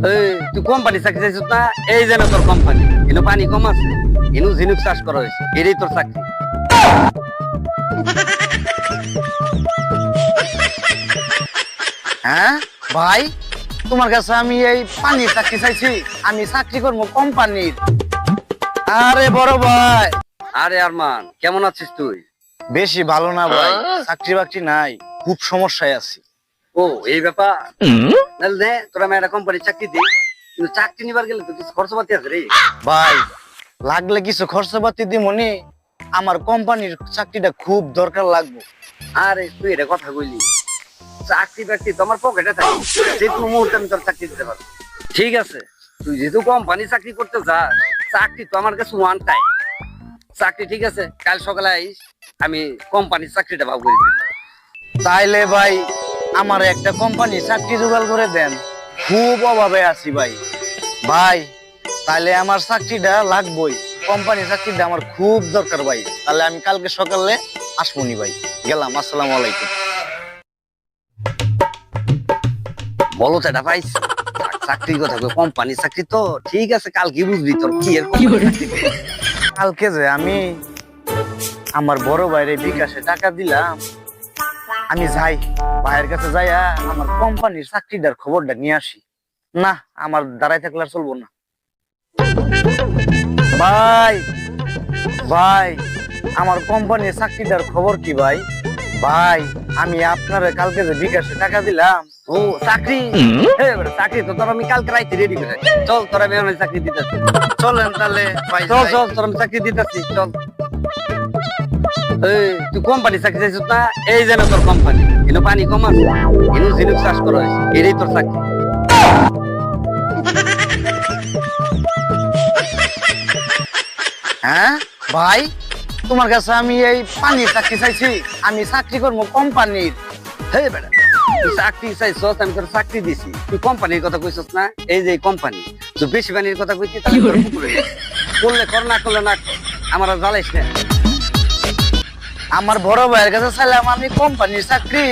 এই তুই কোম্পানি চাকরি চাইছিস না? এই যেন তোর কোম্পানি, এনে পানি কম আছে, এনু ঝিনুক চাষ করা হয়েছে, এটাই তোর চাকরি। হ্যাঁ ভাই, তোমার কাছে আমি এই পানির চাকরি চাইছি, আমি চাকরি করবো কোম্পানির। আরে বড় ভাই, আরে আরমান, কেমন আছিস তুই? বেশি ভালো না ভাই, চাকরি বাকরি নাই, খুব সমস্যায় আছি। ও এই ব্যাপার, তাহলে দে তোরা আমি একটা কোম্পানির চাকরি দিই, কিন্তু চাকরি নিবার গেলে তো কিছু খরচপাতি আছে রে। ভাই লাগলে কিছু খরচাপাতি দিমনি, আমার কোম্পানির চাকরিটা খুব দরকার লাগবে। আরে তুই এটা কথা কইলি, চাকরি বাকরি তো আমার পকেটে থাকে, যে কোনো মুহূর্তে আমি তোর চাকরি দিতে পারবো। ঠিক আছে, তুই যেহেতু কোম্পানি চাকরি করতে যাস, চাকরি তো আমার কাছে ওয়ান টাইম চাকরি। ঠিক আছে, কাল সকালে আইস, আমি কোম্পানির চাকরিটা ভাব করে দিই। তাইলে ভাই আমার একটা কোম্পানি চাকরি জোগাড় করে দেন, খুব অভাবে আছি ভাই। ভাই তাইলে আমার চাকরিটা লাগবেই, কোম্পানি চাকরিটা আমার খুব দরকার ভাই। তাহলে আমি কালকে সকালে আসমনি ভাই, গেলাম, আসসালামু আলাইকুম। বলো তো এটা পাইস চাকরির কথা, কোম্পানির চাকরি তো ঠিক আছে, কালকে বুঝবি তোর কি এর কালকে যে আমি আমার বড় ভাইরে বিকাশে টাকা দিলাম, আমি যাই ভাইয়ের কাছে যাইয়া আমার কোম্পানির চাকরিটার খবরটা নিয়ে আসি। না, আমার দাঁড়াই থাকলে আর চলবো না। ভাই ভাই, আমার কোম্পানির চাকরিটার খবর কি ভাই? ভাই আমি আপনারে কালকে যে বিকাশে টাকা দিলাম। ও চাকরি, চাকরি তো তোর আমি কালকে রাইতে রেডি করে চল, তোর আমি অনেক চাকরি দিতেছি। চলেন তাহলে ভাই, চল যাই। চল, তোর আমি চাকরি দিতেছি, চল। এই তুই কোম্পানি চাকরি চাইছিস না? এই যেন তোর কোম্পানি, এনে পানি কম আছে, এনু ঝিনুক চাষ করা হয়েছে, এটাই তোর চাকরি। হ্যাঁ ভাই, তোমার কাছে আমি এই পানির চাকরি চাইছি, আমি চাকরি করবো কোম্পানির। হে বেটা, তুই চাকরি চাইছস, আমি তোর চাকরি দিছি, তুই কোম্পানির কথা কইছস না? এই যে কোম্পানি, তুই বেশি পানির কথা কইতি, তাহলে তোর পুকুরে নে। করলে কর, না করলে না কর, আমার আর জ্বালাইস না। আমার বড় ভাইয়ের কাছে চাইলাম আমি কোম্পানির চাকরি,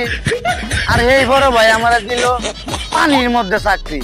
আর এই বড় ভাই আমার দিল পানির মধ্যে চাকরি।